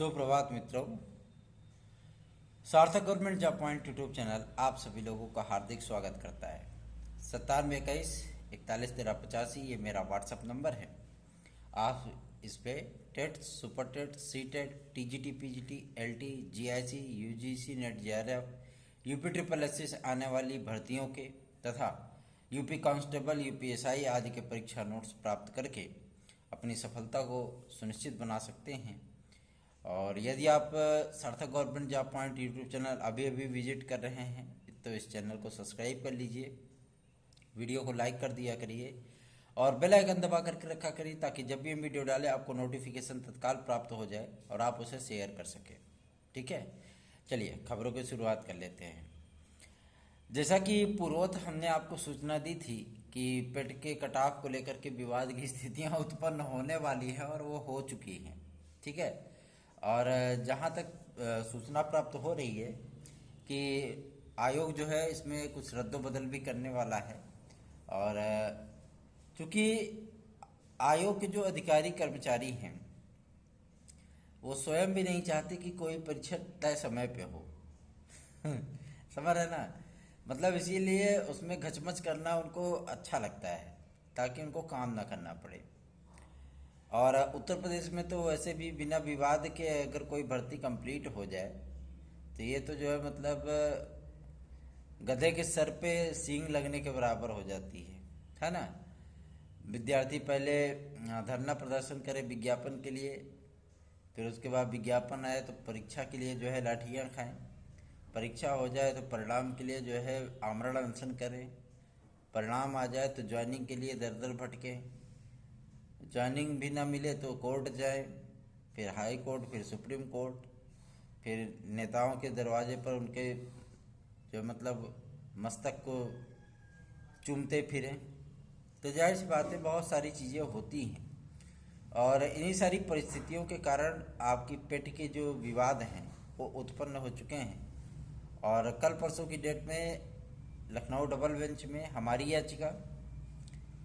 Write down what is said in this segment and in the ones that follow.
सुप्रभात मित्रों। सार्थक government job point YouTube channel आप सभी लोगों का हार्दिक स्वागत करता है। 9721411385 ये मेरा व्हाट्सएप नंबर है। आप इस पे TET, super TET, C TET, TGT, PGT, LT, GIC, UGC, NET, JRF, UP triple SC से आने वाली भर्तियों के तथा यूपी कांस्टेबल, यूपीएसआई आदि के परीक्षा नोट्स प्राप्त करके अपनी सफलता को सुनिश्चित बना सकते हैं। और यदि आप सार्थक government job point YouTube channel अभी अभी विजिट कर रहे हैं तो इस चैनल को सब्सक्राइब कर लीजिए, वीडियो को लाइक कर दिया करिए और बेल आइकन दबा करके रखा करिए ताकि जब भी हम वीडियो डालें आपको नोटिफिकेशन तत्काल प्राप्त हो जाए और आप उसे शेयर कर सकें। ठीक है, चलिए खबरों की शुरुआत कर लेते हैं। जैसा कि पूर्वोक्त हमने आपको सूचना दी थी कि पेट के कटाव को लेकर के विवाद की स्थितियां उत्पन्न होने वाली है और वो हो चुकी हैं। ठीक है, और जहां तक सूचना प्राप्त हो रही है कि आयोग जो है इसमें कुछ रद्दोबदल भी करने वाला है। और चूंकि आयोग के जो अधिकारी कर्मचारी हैं वो स्वयं भी नहीं चाहते कि कोई परीक्षा तय समय पे हो समझ रहे ना, मतलब इसीलिए उसमें घचमच करना उनको अच्छा लगता है ताकि उनको काम ना करना पड़े। और उत्तर प्रदेश में तो वैसे भी बिना विवाद के अगर कोई भर्ती कंप्लीट हो जाए तो ये तो जो है मतलब गधे के सर पे सींग लगने के बराबर हो जाती है ना। विद्यार्थी पहले धरना प्रदर्शन करे विज्ञापन के लिए, फिर उसके बाद विज्ञापन आए तो परीक्षा के लिए जो है लाठियाँ खाएं, परीक्षा हो जाए तो परिणाम के लिए जो है आमरण अनशन करें, परिणाम आ जाए तो ज्वाइनिंग के लिए दर दर भटकें, ज्वाइनिंग भी ना मिले तो कोर्ट जाए, फिर हाई कोर्ट, फिर सुप्रीम कोर्ट, फिर नेताओं के दरवाजे पर उनके जो मतलब मस्तक को चूमते फिरें। तो जाहिर सी बात है बहुत सारी चीज़ें होती हैं और इन्हीं सारी परिस्थितियों के कारण आपकी पेट के जो विवाद हैं वो उत्पन्न हो चुके हैं। और कल परसों की डेट में लखनऊ डबल बेंच में हमारी याचिका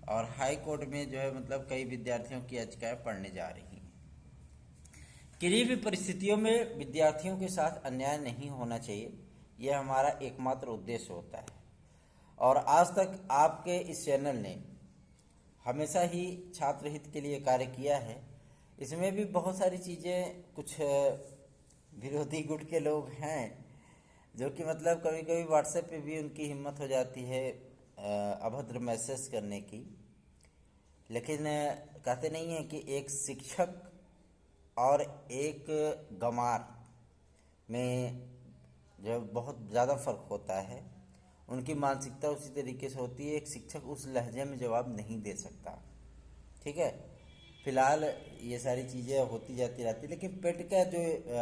और हाई कोर्ट में जो है मतलब कई विद्यार्थियों की याचिकाएं पढ़ने जा रही हैं। किसी भी परिस्थितियों में विद्यार्थियों के साथ अन्याय नहीं होना चाहिए, यह हमारा एकमात्र उद्देश्य होता है। और आज तक आपके इस चैनल ने हमेशा ही छात्र हित के लिए कार्य किया है। इसमें भी बहुत सारी चीज़ें, कुछ विरोधी गुट के लोग हैं जो कि मतलब कभी कभी व्हाट्सएप पे भी उनकी हिम्मत हो जाती है अभद्र मैसेज करने की। लेकिन कहते नहीं है कि एक शिक्षक और एक गंवार में जो बहुत ज़्यादा फर्क होता है, उनकी मानसिकता उसी तरीके से होती है। एक शिक्षक उस लहजे में जवाब नहीं दे सकता। ठीक है, फिलहाल ये सारी चीज़ें होती जाती रहती, लेकिन पेट का जो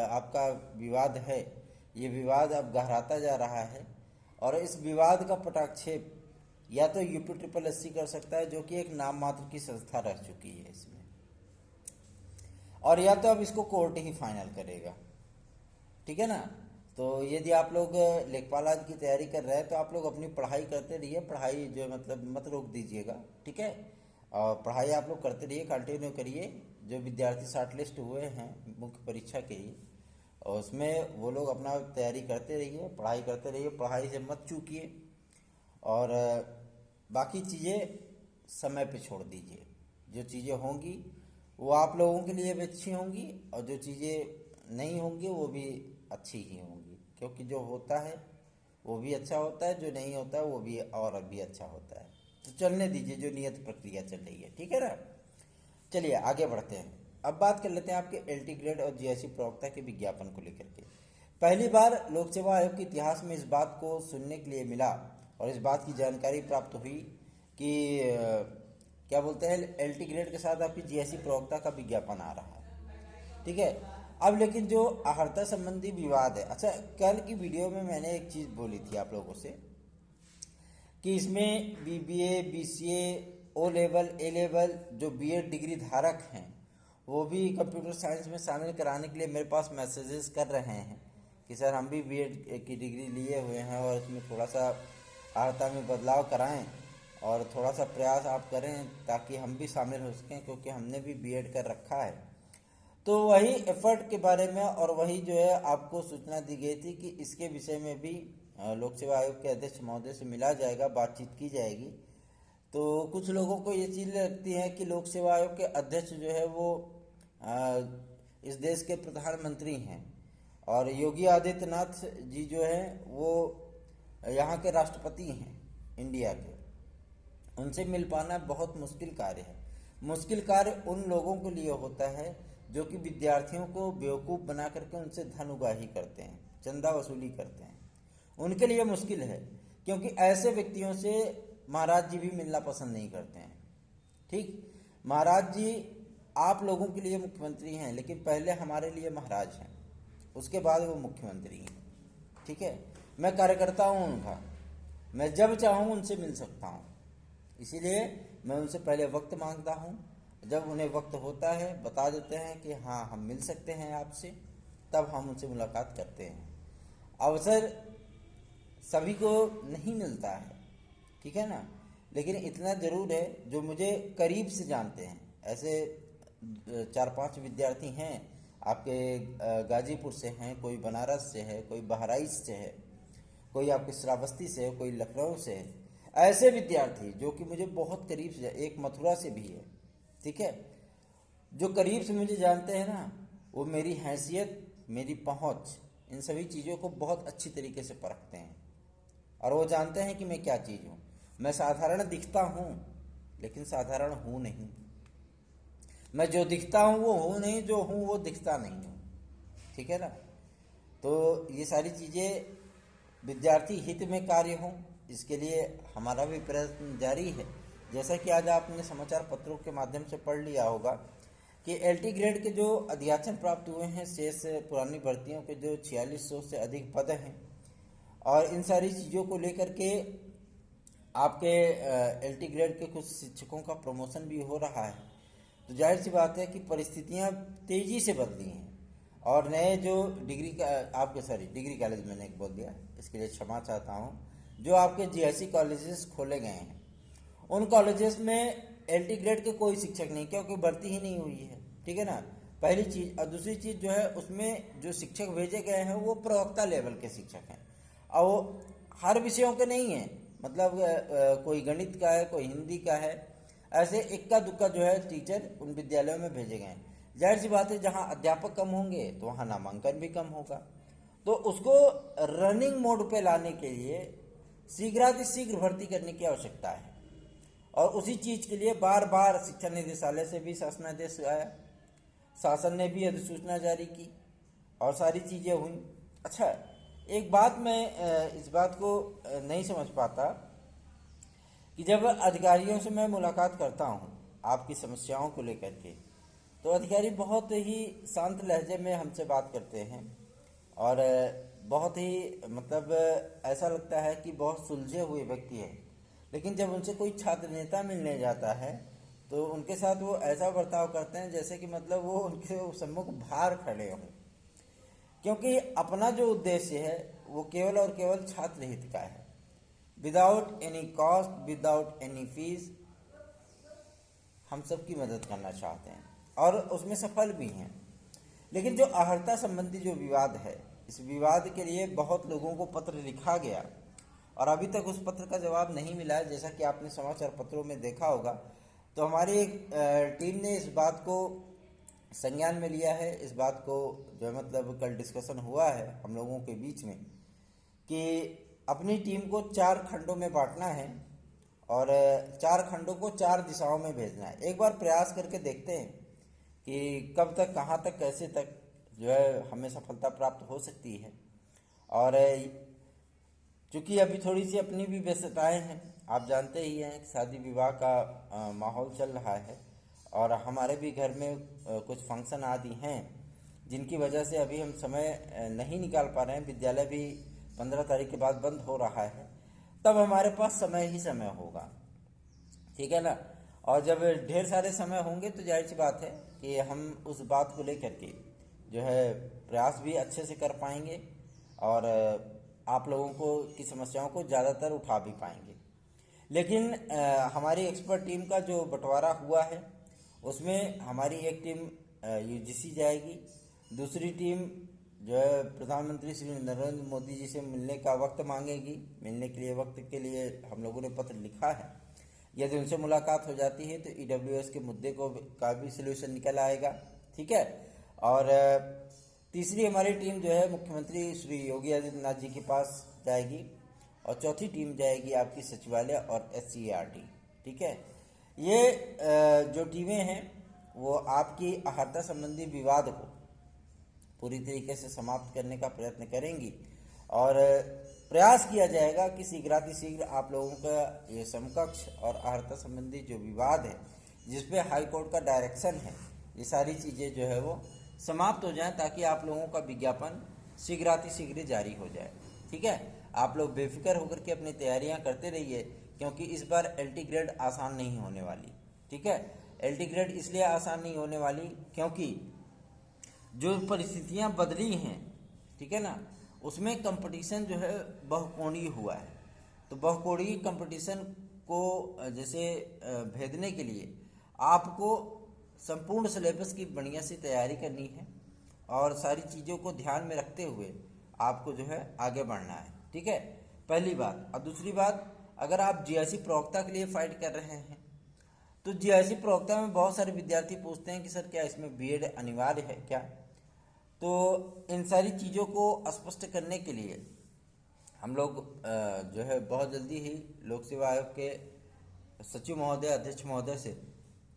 आपका विवाद है ये विवाद अब गहराता जा रहा है। और इस विवाद का पटाक्षेप या तो यूपी ट्रिपल एससी कर सकता है जो कि एक नाम मात्र की संस्था रह चुकी है इसमें, और या तो अब इसको कोर्ट ही फाइनल करेगा। ठीक है ना। तो यदि आप लोग लेखपाल आदि की तैयारी कर रहे हैं तो आप लोग अपनी पढ़ाई करते रहिए, पढ़ाई जो मतलब मत रोक दीजिएगा। ठीक है, और पढ़ाई आप लोग करते रहिए, कंटिन्यू करिए। जो विद्यार्थी शॉर्ट लिस्ट हुए हैं मुख्य परीक्षा के लिए और उसमें वो लोग अपना तैयारी करते रहिए, पढ़ाई करते रहिए, पढ़ाई से मत चूकिए और बाकी चीज़ें समय पे छोड़ दीजिए। जो चीज़ें होंगी वो आप लोगों के लिए भी अच्छी होंगी और जो चीज़ें नहीं होंगी वो भी अच्छी ही होंगी, क्योंकि जो होता है वो भी अच्छा होता है, जो नहीं होता है वो भी और भी अच्छा होता है। तो चलने दीजिए जो नियत प्रक्रिया चल रही है। ठीक है ना, चलिए आगे बढ़ते हैं। अब बात कर लेते हैं आपके एलटी ग्रेड और जीआईसी प्रवक्ता के विज्ञापन को लेकर के। पहली बार लोक सेवा आयोग के इतिहास में इस बात को सुनने के लिए मिला और इस बात की जानकारी प्राप्त हुई कि क्या बोलते हैं, एलटी ग्रेड के साथ आपकी जीआईसी प्रवक्ता का विज्ञापन आ रहा है। ठीक है, अब लेकिन जो अहर्ता संबंधी विवाद है, अच्छा कल की वीडियो में मैंने एक चीज़ बोली थी आप लोगों से कि इसमें बीबीए, बीसीए, ओ लेवल, ए लेवल जो बीएड डिग्री धारक हैं वो भी कंप्यूटर साइंस में शामिल कराने के लिए मेरे पास मैसेजेस कर रहे हैं कि सर हम भी बीएड की डिग्री लिए हुए हैं और इसमें थोड़ा सा अर्हता में बदलाव कराएं और थोड़ा सा प्रयास आप करें ताकि हम भी शामिल हो सकें, क्योंकि हमने भी बीएड कर रखा है। तो वही एफर्ट के बारे में और वही जो है आपको सूचना दी गई थी कि इसके विषय में भी लोक सेवा आयोग के अध्यक्ष महोदय से मिला जाएगा, बातचीत की जाएगी। तो कुछ लोगों को ये चीज़ लगती है कि लोक सेवा आयोग के अध्यक्ष जो है वो अ, इस देश के प्रधानमंत्री हैं और योगी आदित्यनाथ जी जो है वो यहाँ के राष्ट्रपति हैं इंडिया के। उनसे मिल पाना बहुत मुश्किल कार्य है। मुश्किल कार्य उन लोगों के लिए होता है जो कि विद्यार्थियों को बेवकूफ़ बना करके उनसे धन उगाही करते हैं, चंदा वसूली करते हैं। उनके लिए मुश्किल है, क्योंकि ऐसे व्यक्तियों से महाराज जी भी मिलना पसंद नहीं करते हैं। ठीक, महाराज जी आप लोगों के लिए मुख्यमंत्री हैं, लेकिन पहले हमारे लिए महाराज हैं, उसके बाद वो मुख्यमंत्री हैं। ठीक है, मैं कार्यकर्ता हूँ उनका, मैं जब चाहूँ उनसे मिल सकता हूँ, इसीलिए मैं उनसे पहले वक्त मांगता हूँ। जब उन्हें वक्त होता है बता देते हैं कि हाँ हम मिल सकते हैं आपसे, तब हम उनसे मुलाकात करते हैं। अवसर सभी को नहीं मिलता है, ठीक है ना, लेकिन इतना ज़रूर है जो मुझे करीब से जानते हैं, ऐसे 4-5 विद्यार्थी हैं आपके गाजीपुर से हैं, कोई बनारस से है, कोई बहराइच से है, कोई आपके श्रावस्ती से है, कोई लखनऊ से है। ऐसे विद्यार्थी जो कि मुझे बहुत करीब से, एक मथुरा से भी है, ठीक है, जो करीब से मुझे जानते हैं ना, वो मेरी हैसियत, मेरी पहुंच, इन सभी चीज़ों को बहुत अच्छी तरीके से परखते हैं और वो जानते हैं कि मैं क्या चीज़ हूँ। मैं साधारण दिखता हूँ लेकिन साधारण हूँ नहीं। मैं जो दिखता हूँ वो हूँ नहीं, जो हूँ वो दिखता नहीं हूँ, ठीक है ना। तो ये सारी चीज़ें विद्यार्थी हित में कार्य हों, इसके लिए हमारा भी प्रयत्न जारी है। जैसा कि आज आपने समाचार पत्रों के माध्यम से पढ़ लिया होगा कि एलटी ग्रेड के जो अध्याचन प्राप्त हुए हैं, शेष पुरानी भर्तियों के जो 4600 से अधिक पद हैं, और इन सारी चीज़ों को लेकर के आपके एलटी ग्रेड के कुछ शिक्षकों का प्रमोशन भी हो रहा है। तो जाहिर सी बात है कि परिस्थितियां तेज़ी से बदली हैं और नए जो डिग्री का डिग्री कॉलेज मैंने बोल दिया, इसके लिए क्षमा चाहता हूँ, जो आपके जीआईसी कॉलेजेस खोले गए हैं उन कॉलेजेस में एलटी ग्रेड के कोई शिक्षक नहीं, क्योंकि भर्ती ही नहीं हुई है, ठीक है ना, पहली चीज़। और दूसरी चीज़ जो है, उसमें जो शिक्षक भेजे गए हैं वो प्रवक्ता लेवल के शिक्षक हैं और वो हर विषयों के नहीं हैं। मतलब कोई गणित का है, कोई हिंदी का है, ऐसे इक्का दुक्का जो है टीचर उन विद्यालयों में भेजे गए हैं। जाहिर सी बात है, जहाँ अध्यापक कम होंगे तो वहाँ नामांकन भी कम होगा। तो उसको रनिंग मोड पे लाने के लिए शीघ्रातिशीघ्र भर्ती करने की आवश्यकता है और उसी चीज़ के लिए बार बार शिक्षा निदेशालय से भी शासनादेश आया, शासन ने भी अधिसूचना जारी की और सारी चीज़ें हुई। अच्छा, एक बात मैं इस बात को नहीं समझ पाता कि जब अधिकारियों से मैं मुलाकात करता हूँ आपकी समस्याओं को लेकर के, तो अधिकारी बहुत ही शांत लहजे में हमसे बात करते हैं और बहुत ही मतलब ऐसा लगता है कि बहुत सुलझे हुए व्यक्ति हैं। लेकिन जब उनसे कोई छात्र नेता मिलने जाता है तो उनके साथ वो ऐसा बर्ताव करते हैं जैसे कि मतलब वो उनके सम्मुख भार खड़े हों, क्योंकि अपना जो उद्देश्य है वो केवल और केवल छात्र हित का है। Without any cost, without any fees हम सबकी मदद करना चाहते हैं और उसमें सफल भी हैं। लेकिन जो अहर्ता संबंधी जो विवाद है, इस विवाद के लिए बहुत लोगों को पत्र लिखा गया और अभी तक उस पत्र का जवाब नहीं मिला है, जैसा कि आपने समाचार पत्रों में देखा होगा। तो हमारी एक टीम ने इस बात को संज्ञान में लिया है। इस बात को जो है मतलब कल डिस्कशन हुआ है हम लोगों के बीच में कि अपनी टीम को 4 खंडों में बांटना है और 4 खंडों को 4 दिशाओं में भेजना है। एक बार प्रयास करके देखते हैं कि कब तक, कहाँ तक, कैसे तक जो है हमें सफलता प्राप्त हो सकती है। और चूँकि अभी थोड़ी सी अपनी भी व्यस्तताएं हैं, आप जानते ही हैं कि शादी विवाह का माहौल चल रहा है और हमारे भी घर में कुछ फंक्शन आदि हैं जिनकी वजह से अभी हम समय नहीं निकाल पा रहे हैं। विद्यालय भी 15 तारीख के बाद बंद हो रहा है, तब हमारे पास समय ही समय होगा, ठीक है ना। और जब ढेर सारे समय होंगे तो जाहिर सी बात है कि हम उस बात को लेकर के जो है प्रयास भी अच्छे से कर पाएंगे और आप लोगों को की समस्याओं को ज़्यादातर उठा भी पाएंगे। लेकिन हमारी एक्सपर्ट टीम का जो बंटवारा हुआ है उसमें हमारी एक टीम यूजीसी जाएगी। दूसरी टीम जो है प्रधानमंत्री श्री नरेंद्र मोदी जी से मिलने का वक्त मांगेगी। मिलने के लिए वक्त के लिए हम लोगों ने पत्र लिखा है। यदि उनसे मुलाकात हो जाती है तो ईडब्ल्यूएस के मुद्दे का भी सलूशन निकल आएगा। ठीक है। और तीसरी हमारी टीम जो है मुख्यमंत्री श्री योगी आदित्यनाथ जी के पास जाएगी। और चौथी टीम जाएगी आपकी सचिवालय और SCERT। ठीक है। ये जो टीमें हैं वो आपकी आहारता संबंधी विवाद को पूरी तरीके से समाप्त करने का प्रयत्न करेंगी और प्रयास किया जाएगा कि शीघ्र आप लोगों का ये समकक्ष और आहारता संबंधी जो विवाद है जिसपे हाई कोर्ट का डायरेक्शन है, ये सारी चीज़ें जो है वो समाप्त हो जाएं ताकि आप लोगों का विज्ञापन शीघ्र जारी हो जाए। ठीक है। आप लोग बेफिक्र होकर के अपनी तैयारियां करते रहिए क्योंकि इस बार LT ग्रेड आसान नहीं होने वाली। ठीक है। LT ग्रेड इसलिए आसान नहीं होने वाली क्योंकि जो परिस्थितियां बदली हैं, ठीक है ना, उसमें कंपटीशन जो है बहुकोणीय हुआ है। तो बहुकोणीय कंपटीशन को जैसे भेदने के लिए आपको संपूर्ण सिलेबस की बढ़िया सी तैयारी करनी है और सारी चीज़ों को ध्यान में रखते हुए आपको जो है आगे बढ़ना है। ठीक है, पहली बात। और दूसरी बात, अगर आप GIC प्रवक्ता के लिए फाइट कर रहे हैं तो GIC प्रवक्ता में बहुत सारे विद्यार्थी पूछते हैं कि सर क्या इसमें BEd अनिवार्य है क्या। तो इन सारी चीज़ों को स्पष्ट करने के लिए हम लोग जो है बहुत जल्दी ही लोक सेवा आयोग के सचिव महोदय, अध्यक्ष महोदय से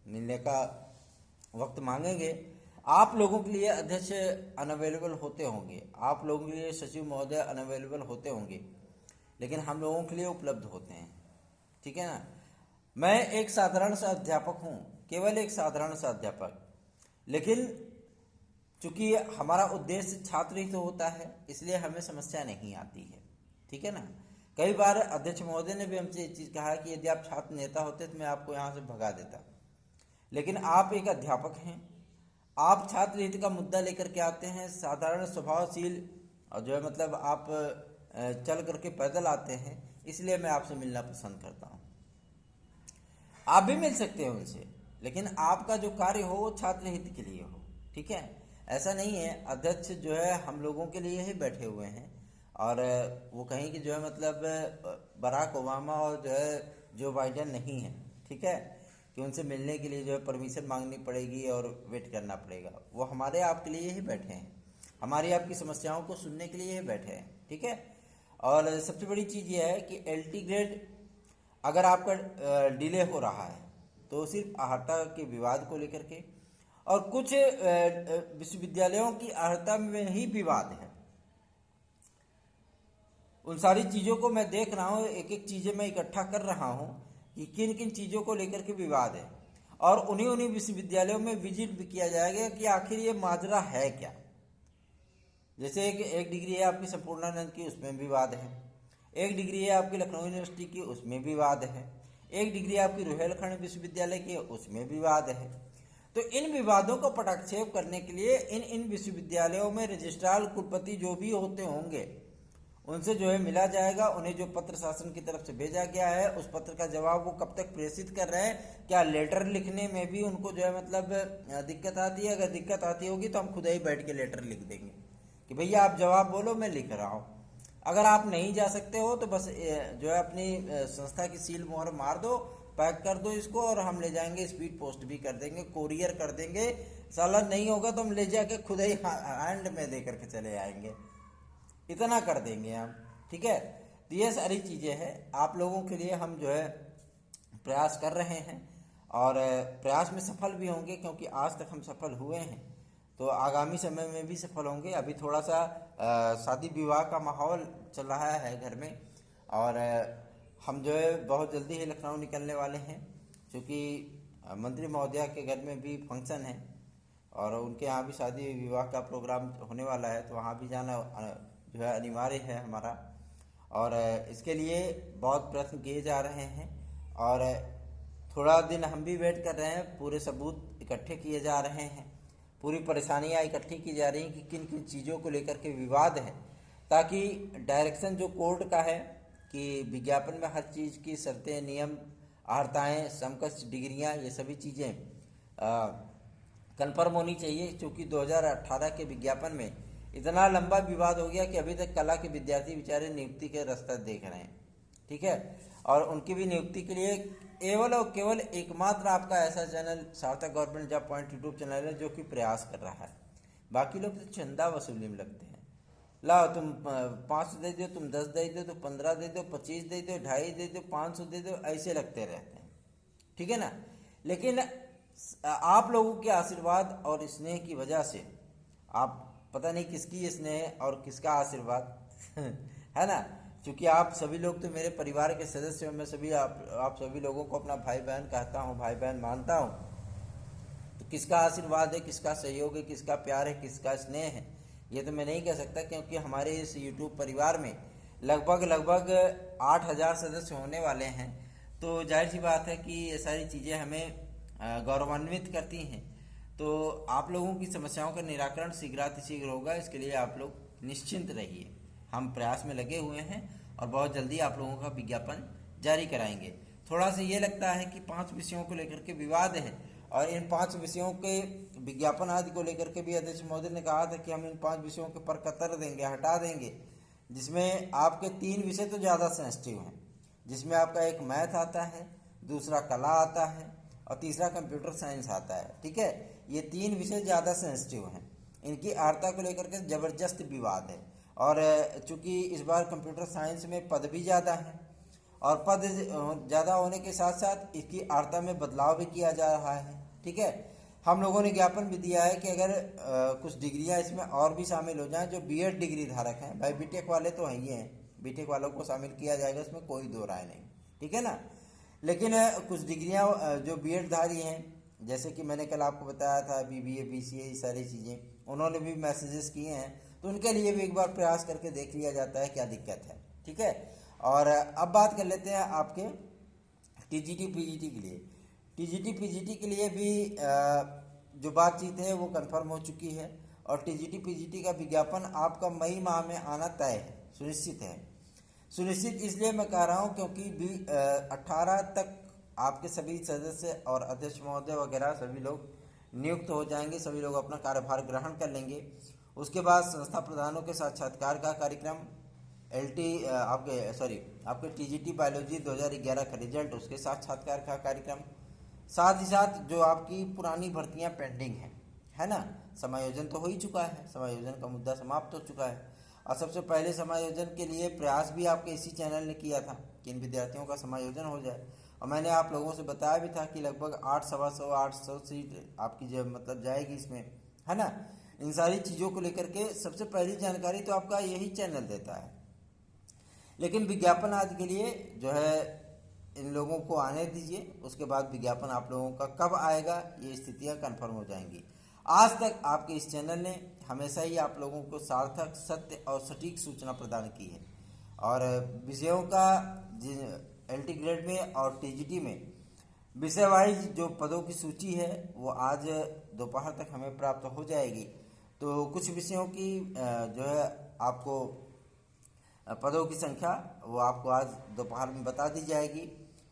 मिलने का वक्त मांगेंगे। आप लोगों के लिए अध्यक्ष अनअवेलेबल होते होंगे, आप लोगों के लिए सचिव महोदय अनअवेलेबल होते होंगे, लेकिन हम लोगों के लिए उपलब्ध होते हैं। ठीक है ना। मैं एक साधारण सा अध्यापक हूँ, केवल एक साधारण सा अध्यापक, लेकिन चूंकि हमारा उद्देश्य छात्र ही तो होता है इसलिए हमें समस्या नहीं आती है। ठीक है ना। कई बार अध्यक्ष महोदय ने भी हमसे ये चीज़ कहा कि यदि आप छात्र नेता होते तो मैं आपको यहाँ से भगा देता, लेकिन आप एक अध्यापक हैं, आप छात्र हित का मुद्दा लेकर के आते हैं, साधारण स्वभावशील और जो है मतलब आप चल करके पैदल आते हैं, इसलिए मैं आपसे मिलना पसंद करता हूँ। आप भी मिल सकते हैं उनसे, लेकिन आपका जो कार्य हो वो छात्र हित के लिए हो। ठीक है। ऐसा नहीं है अध्यक्ष जो है हम लोगों के लिए ही बैठे हुए हैं और वो कहीं कि जो है मतलब बराक ओबामा और जो है जो बाइडेन नहीं है। ठीक है, कि उनसे मिलने के लिए जो है परमिशन मांगनी पड़ेगी और वेट करना पड़ेगा। वो हमारे आपके लिए ही बैठे हैं, हमारी आपकी समस्याओं को सुनने के लिए ही बैठे हैं। ठीक है। और सबसे बड़ी चीज़ ये है कि LT ग्रेड अगर आपका डिले हो रहा है तो सिर्फ आहारता के विवाद को लेकर के, और कुछ विश्वविद्यालयों की आहारता में ही विवाद है। उन सारी चीज़ों को मैं देख रहा हूँ, एक एक चीज़ें मैं इकट्ठा कर रहा हूँ कि किन किन चीज़ों को लेकर के विवाद है, और उन्हीं विश्वविद्यालयों में विजिट भी किया जाएगा कि आखिर ये माजरा है क्या। जैसे एक डिग्री है आपकी संपूर्णानंद की, उसमें विवाद है। एक डिग्री है आपकी लखनऊ यूनिवर्सिटी की, उसमें विवाद है। एक डिग्री आपकी रुहेलखंड विश्वविद्यालय की, उसमें विवाद है। तो इन विवादों को पटाक्षेप करने के लिए इन विश्वविद्यालयों में रजिस्ट्रार कुलपति जो भी होते होंगे उनसे जो है मिला जाएगा। उन्हें जो पत्र शासन की तरफ से भेजा गया है उस पत्र का जवाब वो कब तक प्रेषित कर रहे हैं, क्या लेटर लिखने में भी उनको जो है मतलब दिक्कत आती है। अगर दिक्कत आती होगी तो हम खुद ही बैठ के लेटर लिख देंगे कि भैया आप जवाब बोलो, मैं लिख रहा हूँ। अगर आप नहीं जा सकते हो तो बस जो है अपनी संस्था की सील मोहर मार दो, पैक कर दो इसको, और हम ले जाएंगे, स्पीड पोस्ट भी कर देंगे, कोरियर कर देंगे। साला नहीं होगा तो हम ले जाके खुद ही हैंड में दे करके चले आएंगे, इतना कर देंगे हम। ठीक है। तो ये सारी चीज़ें हैं, आप लोगों के लिए हम जो है प्रयास कर रहे हैं और प्रयास में सफल भी होंगे, क्योंकि आज तक हम सफल हुए हैं तो आगामी समय में भी सफल होंगे। अभी थोड़ा सा शादी विवाह का माहौल चल रहा है घर में, और हम जो है बहुत जल्दी ही लखनऊ निकलने वाले हैं, क्योंकि मंत्री महोदया के घर में भी फंक्शन है और उनके यहाँ भी शादी विवाह का प्रोग्राम होने वाला है, तो वहाँ भी जाना जो है अनिवार्य है हमारा। और इसके लिए बहुत प्रयत्न किए जा रहे हैं और थोड़ा दिन हम भी वेट कर रहे हैं, पूरे सबूत इकट्ठे किए जा रहे हैं, पूरी परेशानियां इकट्ठी की जा रही हैं कि किन किन चीज़ों को लेकर के विवाद है, ताकि डायरेक्शन जो कोर्ट का है कि विज्ञापन में हर चीज़ की शर्तें, नियम, आहारताएँ, समकक्ष डिग्रियां, ये सभी चीज़ें कंफर्म होनी चाहिए, क्योंकि 2018 के विज्ञापन में इतना लंबा विवाद हो गया कि अभी तक कला के विद्यार्थी बेचारे नियुक्ति के रास्ता देख रहे हैं। ठीक है, और उनकी भी नियुक्ति के लिए केवल और केवल एकमात्र आपका ऐसा चैनल सार्थक government job point YouTube channel है जो कि प्रयास कर रहा है। बाकी लोग तो चंदा वसूली में लगते हैं। लाओ तुम 5 दे दो, तुम 10 दे दो, तो 15 दे दो, 25 दे दो, 2.5 दे दो, 500 दे दो, ऐसे लगते रहते हैं। ठीक है ना। लेकिन आप लोगों के आशीर्वाद और स्नेह की वजह से, आप पता नहीं किसकी स्नेह और किसका आशीर्वाद है ना, क्योंकि आप सभी लोग तो मेरे परिवार के सदस्य हो। मैं सभी आप सभी लोगों को अपना भाई बहन कहता हूँ, भाई बहन मानता हूँ। तो किसका आशीर्वाद है, किसका सहयोग है, किसका प्यार है, किसका स्नेह है, ये तो मैं नहीं कह सकता, क्योंकि हमारे इस यूट्यूब परिवार में लगभग 8,000 सदस्य होने वाले हैं। तो जाहिर सी बात है कि ये सारी चीज़ें हमें गौरवान्वित करती हैं। तो आप लोगों की समस्याओं का निराकरण शीघ्र होगा, इसके लिए आप लोग निश्चिंत रहिए। हम प्रयास में लगे हुए हैं और बहुत जल्दी आप लोगों का विज्ञापन जारी कराएंगे। थोड़ा सा ये लगता है कि 5 विषयों को लेकर के विवाद है, और इन 5 विषयों के विज्ञापन आदि को लेकर के भी अध्यक्ष महोदय ने कहा था कि हम इन 5 विषयों के पर कतर देंगे, हटा देंगे, जिसमें आपके 3 विषय तो ज़्यादा सेंसिटिव हैं, जिसमें आपका एक मैथ आता है, दूसरा कला आता है और तीसरा कंप्यूटर साइंस आता है। ठीक है, ये 3 विषय ज़्यादा सेंसिटिव हैं, इनकी आर्ता को लेकर के ज़बरदस्त विवाद है। और चूँकि इस बार कंप्यूटर साइंस में पद भी ज़्यादा हैं, और पद ज़्यादा होने के साथ साथ इसकी आर्ता में बदलाव भी किया जा रहा है। ठीक है, हम लोगों ने ज्ञापन भी दिया है कि अगर कुछ डिग्रियां इसमें और भी शामिल हो जाएं जो बीएड डिग्री धारक हैं, भाई बीटेक वाले तो हैं ही हैं, बीटेक वालों को शामिल किया जाएगा, इसमें कोई दो राय नहीं। ठीक है ना। लेकिन कुछ डिग्रियां जो बीएड धारी हैं, जैसे कि मैंने कल आपको बताया था बीबीए बीसीए ये सारी चीज़ें, उन्होंने भी मैसेजेस किए हैं, तो उनके लिए भी एक बार प्रयास करके देख लिया जाता है क्या दिक्कत है। ठीक है, और अब बात कर लेते हैं आपके टीजीटी पीजीटी के लिए। टीजीटी पीजीटी के लिए भी जो बातचीत है वो कंफर्म हो चुकी है, और टीजीटी पीजीटी का विज्ञापन आपका मई माह में आना तय है, सुनिश्चित है। सुनिश्चित इसलिए मैं कह रहा हूँ क्योंकि 18 तक आपके सभी सदस्य और अध्यक्ष महोदय वगैरह सभी लोग नियुक्त हो जाएंगे, सभी लोग अपना कार्यभार ग्रहण कर लेंगे। उसके बाद संस्था प्रधानों के साक्षात्कार का कार्यक्रम, आपके टीजीटी बायोलॉजी 2011 का रिजल्ट, उसके साक्षात्कार का कार्यक्रम, साथ ही साथ जो आपकी पुरानी भर्तियां पेंडिंग हैं, है ना, समायोजन तो हो ही चुका है, समायोजन का मुद्दा समाप्त हो चुका है। और सबसे पहले समायोजन के लिए प्रयास भी आपके इसी चैनल ने किया था कि इन विद्यार्थियों का समायोजन हो जाए, और मैंने आप लोगों से बताया भी था कि लगभग 800 सीट आपकी जो मतलब जाएगी इसमें, है ना। इन सारी चीज़ों को लेकर के सबसे पहली जानकारी तो आपका यही चैनल देता है। लेकिन विज्ञापन आदि के लिए जो है इन लोगों को आने दीजिए, उसके बाद विज्ञापन आप लोगों का कब आएगा ये स्थितियां कंफर्म हो जाएंगी। आज तक आपके इस चैनल ने हमेशा ही आप लोगों को सार्थक, सत्य और सटीक सूचना प्रदान की है, और विषयों का एलटी ग्रेड में और टीजीटी में विषय वाइज जो पदों की सूची है वो आज दोपहर तक हमें प्राप्त हो जाएगी। तो कुछ विषयों की जो है आपको पदों की संख्या वो आपको आज दोपहर में बता दी जाएगी,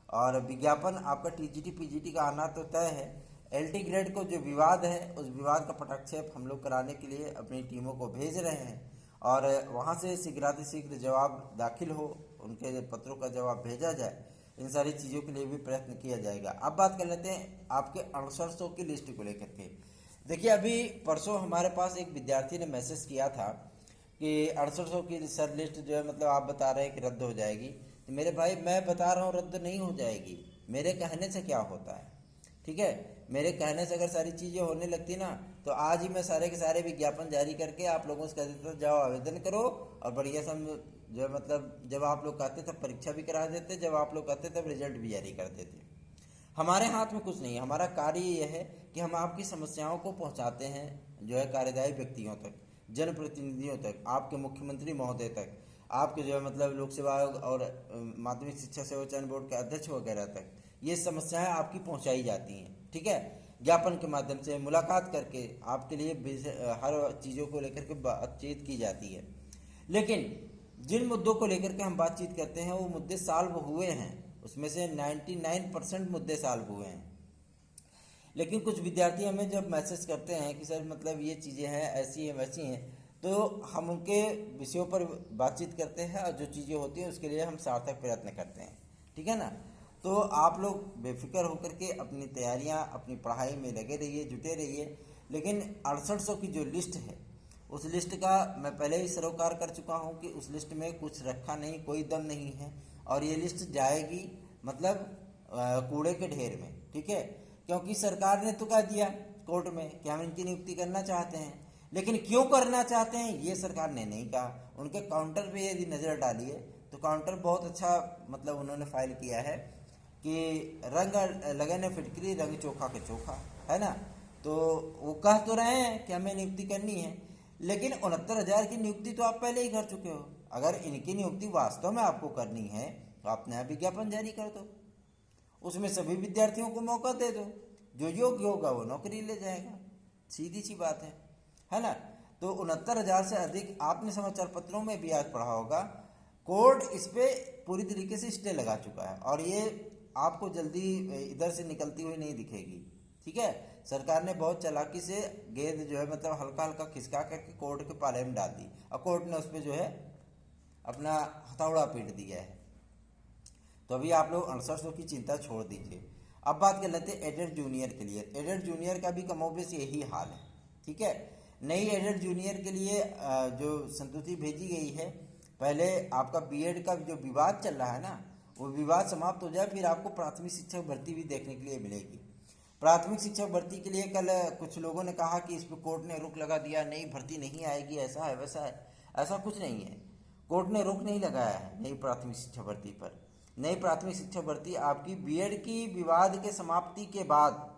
और विज्ञापन आपका टीजीटी पीजीटी का आना तो तय है। एलटी ग्रेड को जो विवाद है उस विवाद का पटाक्षेप हम लोग कराने के लिए अपनी टीमों को भेज रहे हैं, और वहाँ से शीघ्र जवाब दाखिल हो, उनके पत्रों का जवाब भेजा जाए, इन सारी चीज़ों के लिए भी प्रयत्न किया जाएगा। अब बात कर लेते हैं आपके 6800 की लिस्ट को लेकर के। देखिए, अभी परसों हमारे पास एक विद्यार्थी ने मैसेज किया था कि 6800 की सर लिस्ट जो है मतलब आप बता रहे हैं कि रद्द हो जाएगी। तो मेरे भाई मैं बता रहा हूँ रद्द नहीं हो जाएगी, मेरे कहने से क्या होता है। ठीक है, मेरे कहने से अगर सारी चीज़ें होने लगती ना तो आज ही मैं सारे के सारे विज्ञापन जारी करके आप लोगों से कह देता जाओ आवेदन करो, और बढ़िया से हम जो मतलब जब आप लोग कहते तब परीक्षा भी करा देते, जब आप लोग कहते तब रिजल्ट भी जारी कर देते। हमारे हाथ में कुछ नहीं है, हमारा कार्य ये है कि हम आपकी समस्याओं को पहुँचाते हैं जो है कार्यदायी व्यक्तियों तक, जनप्रतिनिधियों तक, आपके मुख्यमंत्री महोदय तक, आपके जो है मतलब लोक सेवा आयोग और माध्यमिक शिक्षा सेवा चयन बोर्ड के अध्यक्ष वगैरह तक ये समस्याएं आपकी पहुंचाई जाती हैं। ठीक है, ज्ञापन के माध्यम से मुलाकात करके आपके लिए हर चीज़ों को लेकर के बातचीत की जाती है। लेकिन जिन मुद्दों को लेकर के हम बातचीत करते हैं वो मुद्दे सॉल्व हुए हैं, उसमें से 99% मुद्दे सॉल्व हुए हैं। लेकिन कुछ विद्यार्थी हमें जब मैसेज करते हैं कि सर मतलब ये चीज़ें हैं, ऐसी हैं वैसी हैं, तो हम उनके विषयों पर बातचीत करते हैं और जो चीज़ें होती हैं उसके लिए हम सार्थक प्रयत्न करते हैं, ठीक है ना। तो आप लोग बेफिक्र होकर के अपनी तैयारियां, अपनी पढ़ाई में लगे रहिए, जुटे रहिए। लेकिन 6800 की जो लिस्ट है, उस लिस्ट का मैं पहले ही सरोकार कर चुका हूँ कि उस लिस्ट में कुछ रखा नहीं, कोई दम नहीं है, और ये लिस्ट जाएगी मतलब कूड़े के ढेर में, ठीक है। क्योंकि सरकार ने तो कह दिया कोर्ट में कि हम इनकी नियुक्ति करना चाहते हैं, लेकिन क्यों करना चाहते हैं ये सरकार ने नहीं कहा। उनके काउंटर पे यदि नज़र डालिए तो काउंटर बहुत अच्छा मतलब उन्होंने फाइल किया है कि रंग लगे न फिटकरी, रंग चोखा के चोखा, है ना। तो वो कह तो रहे हैं कि हमें नियुक्ति करनी है, लेकिन 69,000 की नियुक्ति तो आप पहले ही कर चुके हो। अगर इनकी नियुक्ति वास्तव में आपको करनी है तो आप नया विज्ञापन जारी कर दो, उसमें सभी विद्यार्थियों को मौका दे दो, जो योग्य होगा वो नौकरी ले जाएगा, सीधी सी बात है ना। तो 69,000 से अधिक आपने समाचार पत्रों में भी आज पढ़ा होगा, कोर्ट इस पे पूरी तरीके से स्टे लगा चुका है और ये आपको जल्दी इधर से निकलती हुई नहीं दिखेगी, ठीक है। सरकार ने बहुत चालाकी से गेंद जो है मतलब हल्का हल्का खिसका करके कोर्ट के पाले में डाल दी और कोर्ट ने उस पर जो है अपना हथौड़ा पीट दिया है। तो अभी आप लोग 6800 की चिंता छोड़ दीजिए। अब बात कर लेते हैं एडेड जूनियर के लिए। एडेड जूनियर का भी कमोबेश यही हाल है, ठीक है। नई एडेड जूनियर के लिए जो संतुष्टि भेजी गई है, पहले आपका बीएड का जो विवाद चल रहा है ना, वो विवाद समाप्त हो जाए, फिर आपको प्राथमिक शिक्षक भर्ती भी देखने के लिए मिलेगी। प्राथमिक शिक्षक भर्ती के लिए कल कुछ लोगों ने कहा कि इस पर कोर्ट ने रोक लगा दिया, नई भर्ती नहीं आएगी, ऐसा है वैसा है। ऐसा कुछ नहीं है, कोर्ट ने रोक नहीं लगाया है नई प्राथमिक शिक्षक भर्ती पर। नई प्राथमिक शिक्षक भर्ती आपकी बीएड की विवाद के समाप्ति के बाद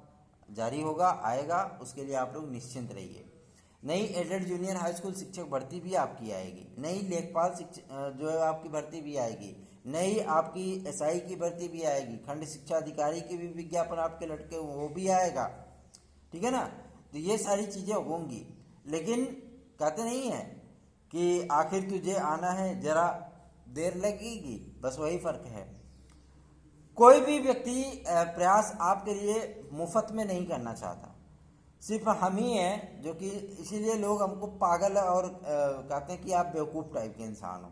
जारी होगा, आएगा, उसके लिए आप लोग निश्चिंत रहिए। नई एडेड जूनियर हाई स्कूल शिक्षक भर्ती भी आपकी आएगी, नई लेखपाल शिक्षक जो है आपकी भर्ती भी आएगी, नई आपकी एसआई की भर्ती भी आएगी, खंड शिक्षा अधिकारी की भी विज्ञापन आपके लटके हुए वो भी आएगा, ठीक है ना। तो ये सारी चीज़ें होंगी, लेकिन कहते नहीं है कि आखिर तुझे आना है जरा देर लगेगी, बस वही फर्क है। कोई भी व्यक्ति प्रयास आपके लिए मुफ्त में नहीं करना चाहता, सिर्फ हम ही हैं जो कि इसीलिए लोग हमको पागल और कहते हैं कि आप बेवकूफ़ टाइप के इंसान हो,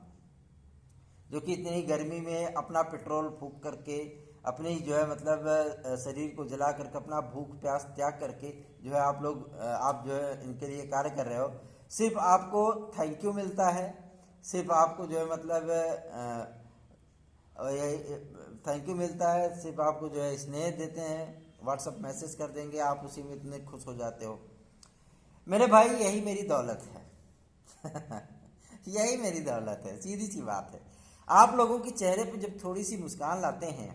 जो कि इतनी गर्मी में अपना पेट्रोल फूंक करके अपनी जो है मतलब शरीर को जला करके अपना भूख प्यास त्याग करके जो है आप लोग आप जो है इनके लिए कार्य कर रहे हो। सिर्फ आपको थैंक यू मिलता है, सिर्फ आपको जो है मतलब थैंक यू मिलता है, सिर्फ आपको जो है स्नेह देते हैं, व्हाट्सअप मैसेज कर देंगे, आप उसी में इतने खुश हो जाते हो। मेरे भाई यही मेरी दौलत है यही मेरी दौलत है, सीधी सी बात है। आप लोगों के चेहरे पे जब थोड़ी सी मुस्कान लाते हैं